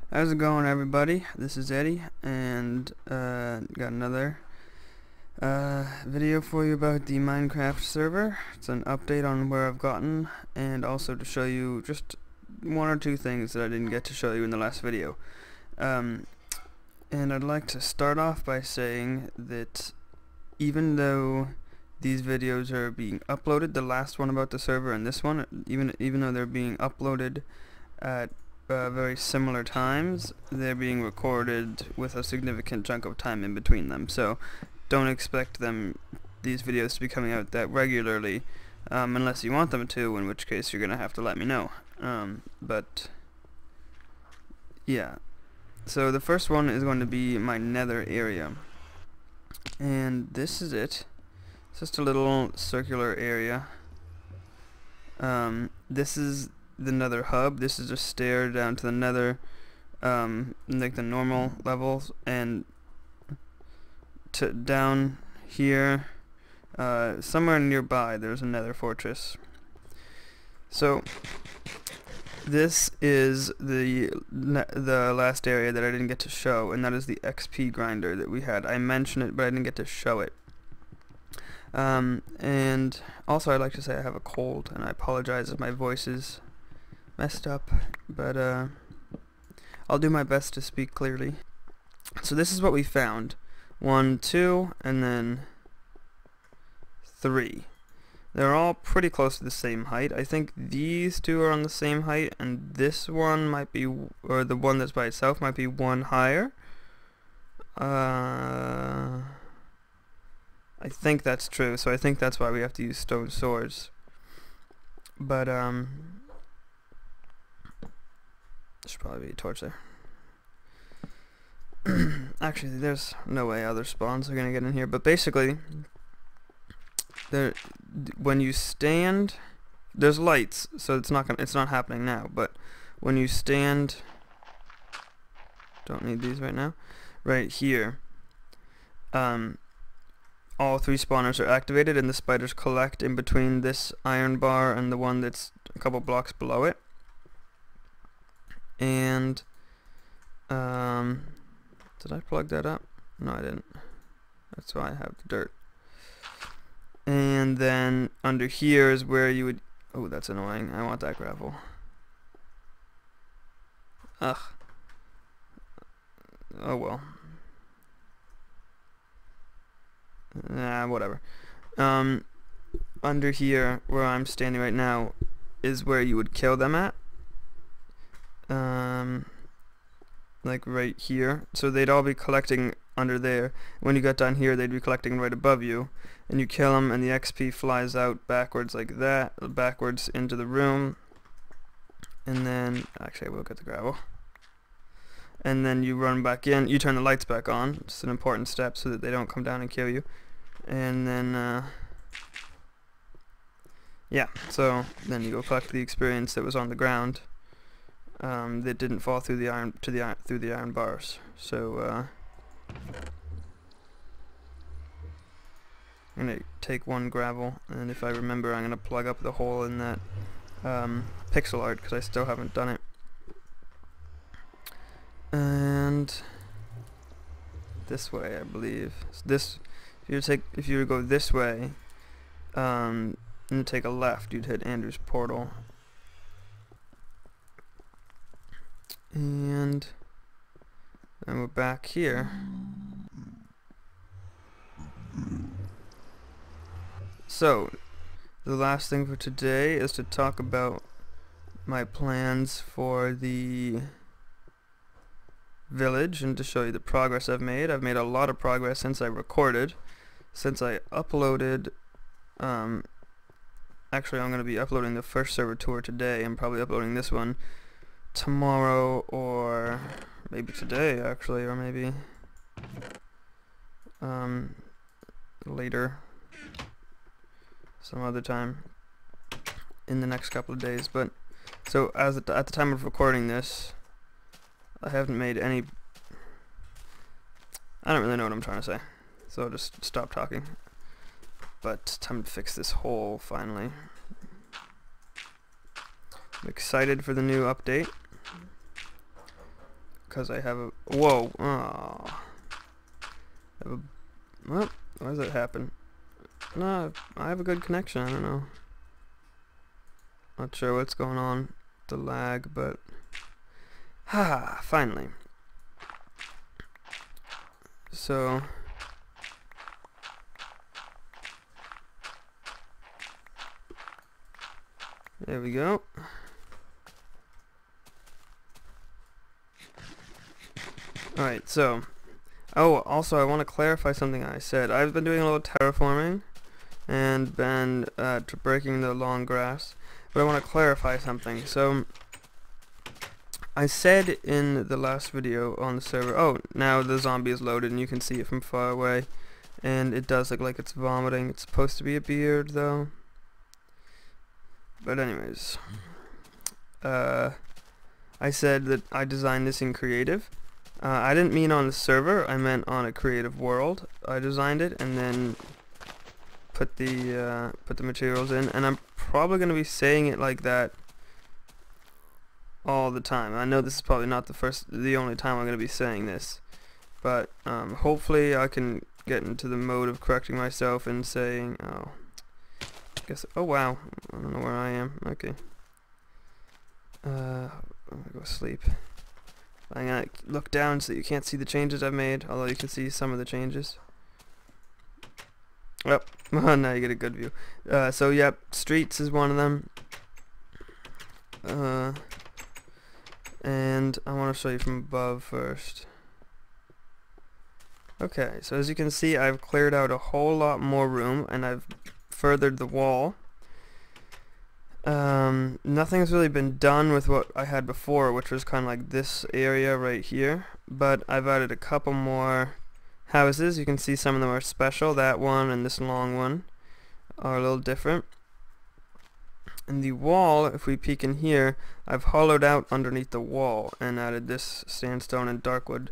How's it going, everybody? This is Eddie, and got another video for you about the Minecraft server. It's an update on where I've gotten, and also to show you just one or two things that I didn't get to show you in the last video. And I'd like to start off by saying that even though these videos are being uploaded, the last one about the server and this one, even though they're being uploaded at very similar times, they're being recorded with a significant chunk of time in between them. So don't expect these videos to be coming out that regularly, unless you want them to, in which case you're gonna have to let me know. But yeah, so the first one is going to be my nether area, and this is it. It's just a little circular area. This is the nether hub. This is a stair down to the nether, like the normal levels, and to down here, somewhere nearby, there's a nether fortress. So this is the last area that I didn't get to show, and that is the XP grinder that we had. I mentioned it, but I didn't get to show it. And also I'd like to say I have a cold, and I apologize if my voice is messed up, but I'll do my best to speak clearly. So this is what we found. 1, 2, and then 3. They're all pretty close to the same height. I think these two are on the same height, and this one might be, or the one that's by itself might be one higher. I think that's true, so I think that's why we have to use stone swords. But should probably be a torch there. Actually, there's no way other spawns are gonna get in here. But basically, when you stand, there's lights, so it's not happening now. But when you stand, don't need these right now. Right here, all 3 spawners are activated, and the spiders collect in between this iron bar and the one that's a couple blocks below it. And did I plug that up? No, I didn't. That's why I have the dirt. And then under here is where you would, oh, that's annoying, I want that gravel. Ugh. Oh well. Whatever. Under here where I'm standing right now is where you would kill them at. Like right here, so they'd all be collecting under there. When you got down here, they'd be collecting right above you, and you kill them, and the XP flies out backwards like that, backwards into the room, and then, actually I will get the gravel, and then you run back in, you turn the lights back on. It's an important step so that they don't come down and kill you, and then yeah, so then you go collect the experience that was on the ground. That didn't fall through the iron bars. So I'm gonna take 1 gravel, and if I remember, I'm gonna plug up the hole in that pixel art, because I still haven't done it. And this way, I believe. So this, if you go this way, and take a left, you'd hit Andrew's portal. And then we're back here. So, the last thing for today is to talk about my plans for the village and to show you the progress I've made. I've made a lot of progress since I recorded, since I uploaded. Actually, I'm going to be uploading the first server tour today. I'm probably uploading this one tomorrow, or maybe today actually, or maybe later, some other time in the next couple of days. But so at the time of recording this, I haven't made any, I don't really know what I'm trying to say, so I'll just stop talking. But time to fix this hole finally. I'm excited for the new update. because I have a... Whoa! Oh. What? Why does that happen? No, I have a good connection, I don't know. Not sure what's going on with the lag, but... finally. So... there we go. Alright, so... oh, also I want to clarify something I said. I've been doing a little terraforming and been breaking the long grass, but I want to clarify something. So I said in the last video on the server, oh, now the zombie is loaded and you can see it from far away, and it does look like it's vomiting. It's supposed to be a beard though. But anyways, I said that I designed this in creative. I didn't mean on the server, I meant on a creative world. I designed it and then put the materials in, and I'm probably going to be saying it like that all the time. I know this is probably not the only time I'm going to be saying this, but hopefully I can get into the mode of correcting myself and saying, oh, I guess, oh wow, I don't know where I am. Okay. I'm going to go sleep. I'm gonna look down so you can't see the changes I've made, although you can see some of the changes. Yep, now you get a good view. So yep, streets is one of them. And I want to show you from above first. Okay, so as you can see, I've cleared out a whole lot more room, and I've furthered the wall. Nothing's really been done with what I had before, which was kind of like this area right here, but I've added a couple more houses. You can see some of them are special. That one and this long one are a little different. And the wall, if we peek in here, I've hollowed out underneath the wall and added this sandstone and darkwood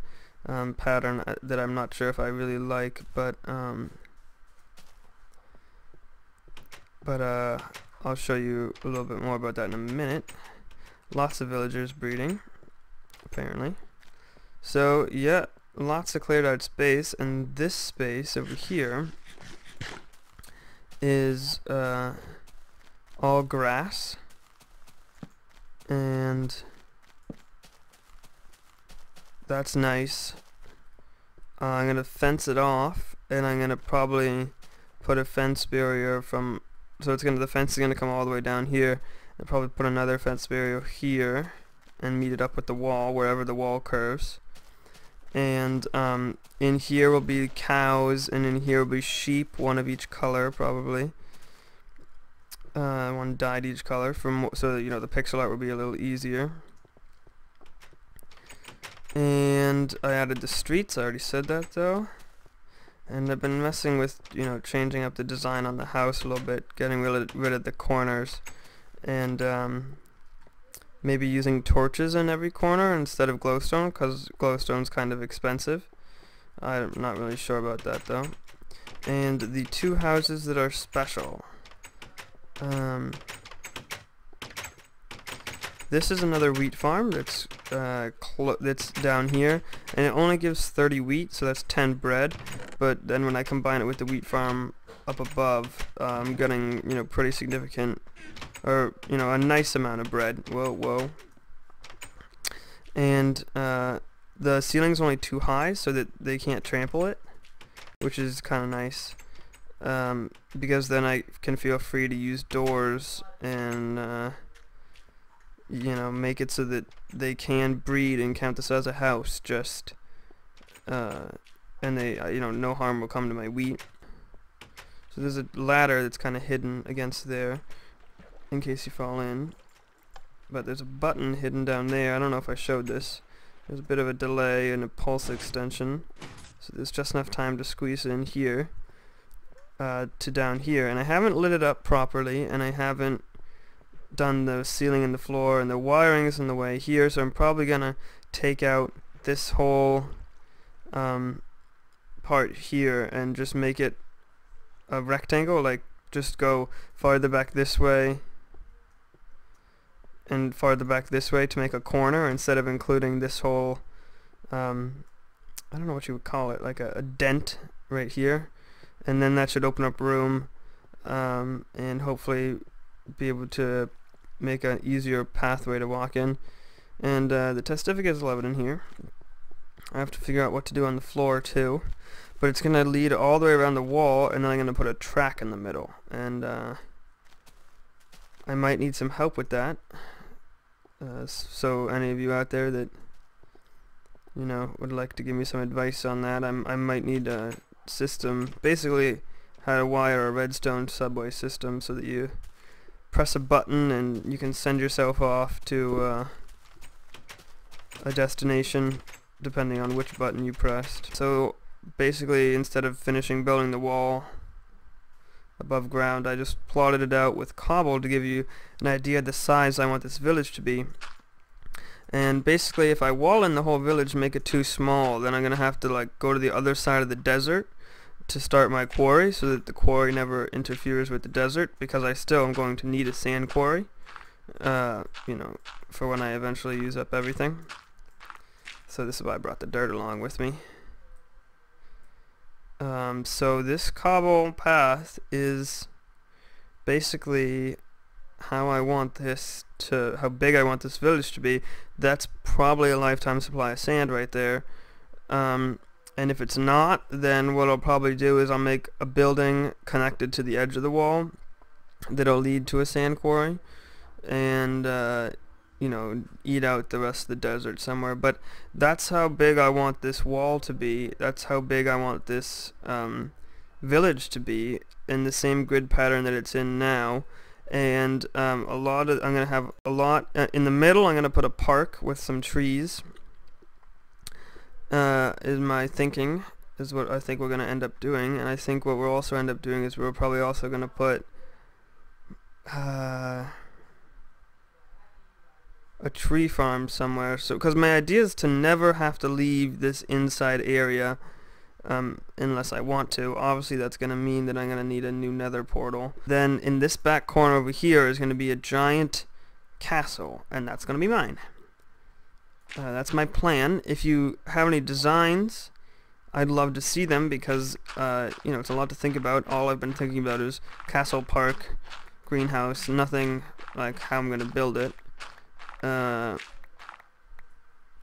pattern that I'm not sure if I really like, but I'll show you a little bit more about that in a minute. Lots of villagers breeding, apparently. So yeah, lots of cleared out space, and this space over here is all grass, and that's nice. I'm gonna fence it off, and I'm gonna probably put a fence barrier from, so the fence is gonna come all the way down here, and probably put another fence barrier here and meet it up with the wall wherever the wall curves. And in here will be cows, and in here will be sheep, one of each color probably. One dyed each color so that, you know, the pixel art will be a little easier. And I added the streets, I already said that though. And I've been messing with, you know, changing up the design on the house a little bit, getting rid of the corners, and maybe using torches in every corner instead of glowstone, because glowstone's kind of expensive. I'm not really sure about that though. And the two houses that are special. This is another wheat farm that's down here, and it only gives 30 wheat, so that's 10 bread. But then when I combine it with the wheat farm up above, I'm getting, you know, pretty significant, or, you know, a nice amount of bread. Whoa. And the ceiling's only too high so that they can't trample it, which is kind of nice. Because then I can feel free to use doors and you know, make it so that they can breed and count this as a house, just and they, you know, no harm will come to my wheat. So there's a ladder that's kind of hidden against there in case you fall in, but there's a button hidden down there. I don't know if I showed this. There's a bit of a delay and a pulse extension, so there's just enough time to squeeze in here to down here. And I haven't lit it up properly, and I haven't done the ceiling and the floor, and the wiring is in the way here, so I'm probably gonna take out this whole part here and just make it a rectangle, like just go farther back this way and farther back this way to make a corner, instead of including this whole I don't know what you would call it, like a dent right here, and then that should open up room, and hopefully be able to make an easier pathway to walk in. And the testificate is 11 in here. I have to figure out what to do on the floor too, but it's gonna lead all the way around the wall, and then I'm gonna put a track in the middle, and I might need some help with that. So any of you out there that would like to give me some advice on that, I might need a system, basically how to wire a redstone subway system so that you press a button and you can send yourself off to a destination depending on which button you pressed. So basically, instead of finishing building the wall above ground, I just plotted it out with cobble to give you an idea of the size I want this village to be. And basically, if I wall in the whole village and make it too small, then I'm gonna have to go to the other side of the desert to start my quarry, so that the quarry never interferes with the desert, because I still am going to need a sand quarry, for when I eventually use up everything. So this is why I brought the dirt along with me. So this cobble path is basically how I want this to, how big I want this village to be. That's probably a lifetime supply of sand right there. And if it's not, then what I'll probably do is I'll make a building connected to the edge of the wall that'll lead to a sand quarry, and eat out the rest of the desert somewhere. But that's how big I want this wall to be. That's how big I want this village to be, in the same grid pattern that it's in now. And I'm gonna have a lot in the middle. I'm gonna put a park with some trees. Is my thinking, is what I think we're gonna end up doing. And I think what we'll also end up doing is we're probably also gonna put a tree farm somewhere. So, because my idea is to never have to leave this inside area unless I want to. Obviously that's going to mean that I'm going to need a new nether portal. Then in this back corner over here is going to be a giant castle, and that's going to be mine. That's my plan. If you have any designs, I'd love to see them, because it's a lot to think about. All I've been thinking about is castle, park, greenhouse, nothing like how I'm going to build it.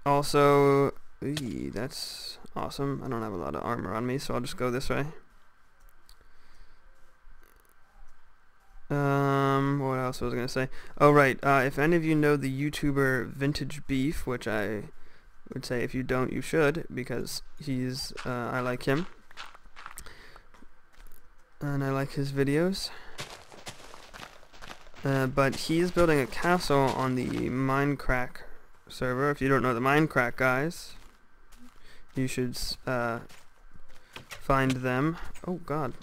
Also, that's awesome. I don't have a lot of armor on me, so I'll just go this way. What else was I gonna say? Oh, right. If any of you know the YouTuber Vintage Beef, which I would say if you don't, you should, because he's, I like him. And I like his videos. But he's building a castle on the Minecraft server. If you don't know the Minecraft guys, you should find them. Oh god.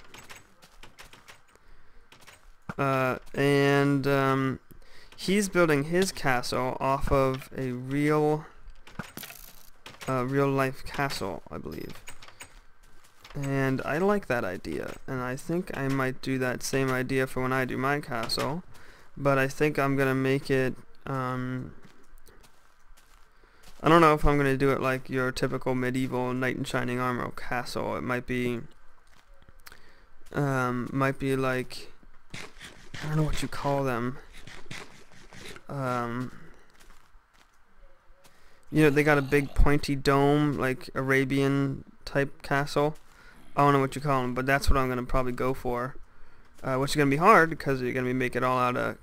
He's building his castle off of a real life castle, I believe. And I like that idea, and I think I might do that same idea for when I do my castle. But I think I'm gonna make it, I don't know if I'm gonna do it like your typical medieval knight in shining armor castle. It might be like, I don't know what you call them. They got a big pointy dome, like Arabian type castle. I don't know what you call them, but that's what I'm gonna probably go for. Which is gonna be hard, because you're gonna be making it all out of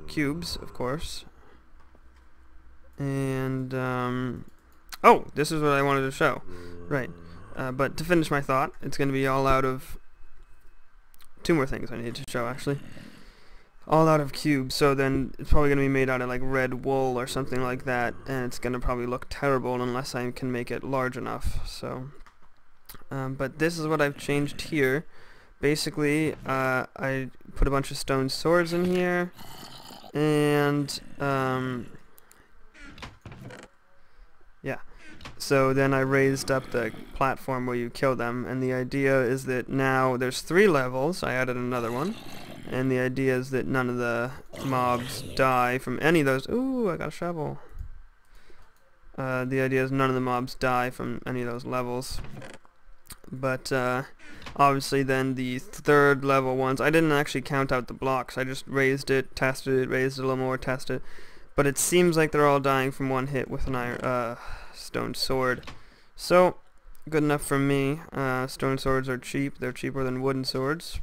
cubes, of course. And oh, this is what I wanted to show, right? But to finish my thought, it's going to be all out of two more things I need to show, actually. All out of cubes, so then it's probably going to be made out of like red wool or something like that, and it's going to probably look terrible unless I can make it large enough. So but this is what I've changed here. Basically, I put a bunch of stone swords in here, and yeah. So then I raised up the platform where you kill them, and the idea is that now there's 3 levels. I added another one, and the idea is that none of the mobs die from any of those. Ooh, I got a shovel. The idea is none of the mobs die from any of those levels. But obviously then the third level ones, I didn't actually count out the blocks. I just raised it, tested it, raised it a little more, tested it. But it seems like they're all dying from one hit with an iron stone sword. So good enough for me. Stone swords are cheap. They're cheaper than wooden swords,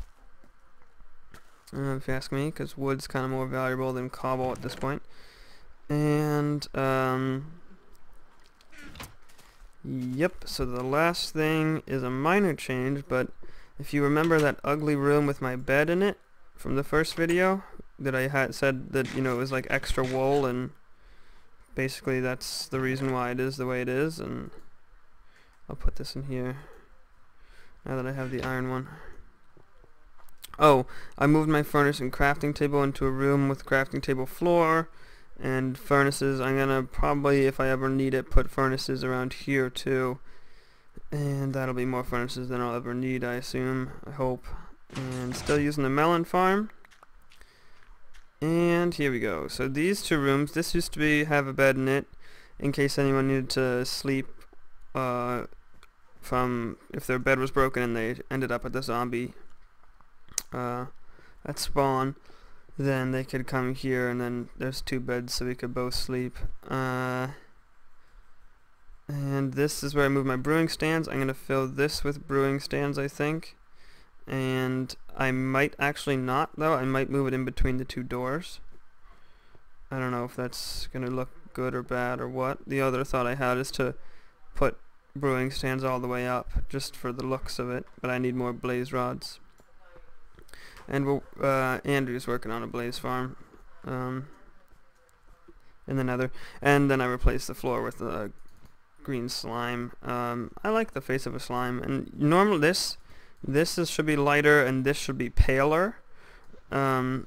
if you ask me, because wood's kind of more valuable than cobble at this point. And yep, so the last thing is a minor change, but if you remember that ugly room with my bed in it from the first video that I had said that, you know, it was like extra wool, and basically that's the reason why it is the way it is. And I'll put this in here now that I have the iron one. Oh, I moved my furnace and crafting table into a room with crafting table floor and furnaces. I'm gonna probably, if I ever need it, put furnaces around here too, and that'll be more furnaces than I'll ever need, I assume, I hope. And still using the melon farm. And here we go. So these two rooms, this used to have a bed in it in case anyone needed to sleep from if their bed was broken and they ended up at the zombie at spawn. Then they could come here, and then there's two beds so we could both sleep. And this is where I move my brewing stands. I'm going to fill this with brewing stands, I think. And I might actually not, though. I might move it in between the two doors. I don't know if that's going to look good or bad or what. The other thought I had is to put brewing stands all the way up, just for the looks of it. But I need more blaze rods. And Andrew's working on a blaze farm in the nether. And then I replaced the floor with a green slime. I like the face of a slime. And normally this should be lighter and this should be paler. And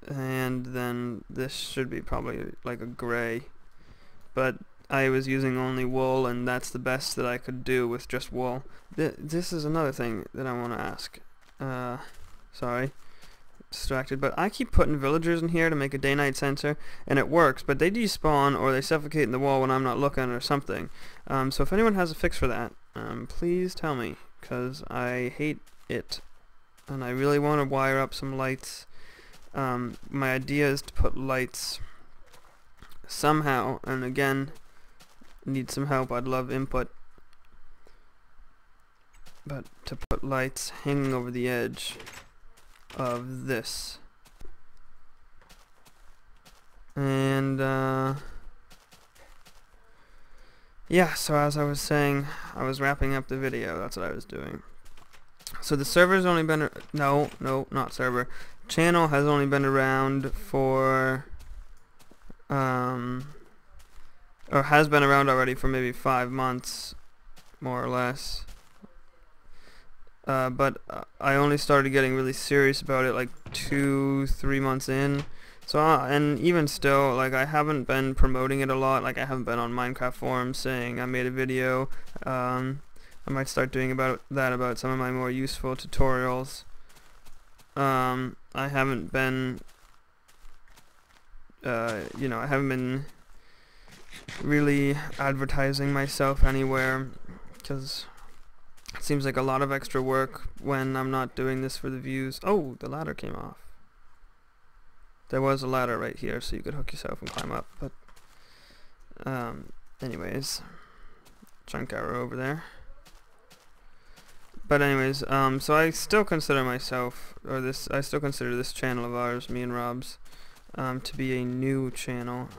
then this should be probably like a gray. But I was using only wool, and that's the best that I could do with just wool. This is another thing that I want to ask. Sorry, distracted, but I keep putting villagers in here to make a day-night sensor, and it works, but they despawn or they suffocate in the wall when I'm not looking or something. So if anyone has a fix for that, please tell me, because I hate it, and I really want to wire up some lights. My idea is to put lights somehow, and again, need some help. I'd love input. But to put lights hanging over the edge of this. And yeah, so as I was saying, I was wrapping up the video. That's what I was doing. So the server's only been no, not server. Channel has only been around for or has been around already for maybe 5 months, more or less. But I only started getting really serious about it like 2-3 months in. So and even still, like, I haven't been promoting it a lot. Like, I haven't been on Minecraft forums saying I made a video. I might start doing that about some of my more useful tutorials. I haven't been you know, I haven't been really advertising myself anywhere, because it seems like a lot of extra work when I'm not doing this for the views. Oh, the ladder came off. There was a ladder right here so you could hook yourself and climb up, but anyways, chunk arrow over there. But anyways, so I still consider myself, I still consider this channel of ours, me and Rob's, to be a new channel,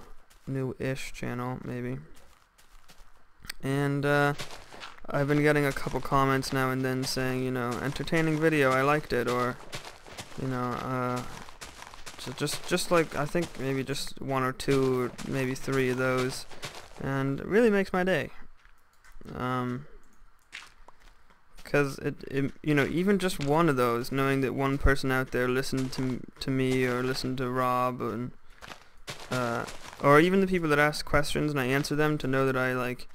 new-ish channel, maybe. And I've been getting a couple comments now and then saying, you know, entertaining video, I liked it, or, you know, just like, I think maybe just 1 or 2 or maybe 3 of those, and it really makes my day. Because it you know, even just one of those, knowing that one person out there listened to me or listened to Rob, and or even the people that ask questions and I answer them, to know that I like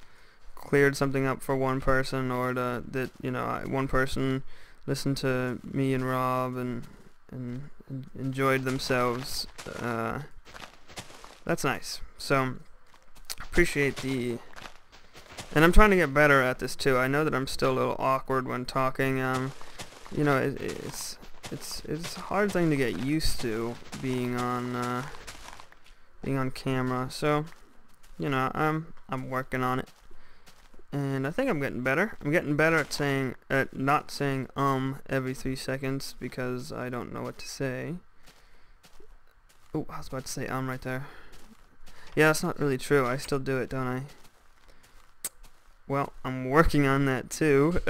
cleared something up for one person, or that you know, one person listened to me and Rob and enjoyed themselves. That's nice. So appreciate the... And I'm trying to get better at this too. I know that I'm still a little awkward when talking. You know, it's a hard thing to get used to being on camera. So, you know, I'm working on it, and I think I'm getting better. I'm getting better at not saying every 3 seconds because I don't know what to say. Oh, I was about to say right there. Yeah, that's not really true. I still do it, don't I? Well, I'm working on that too.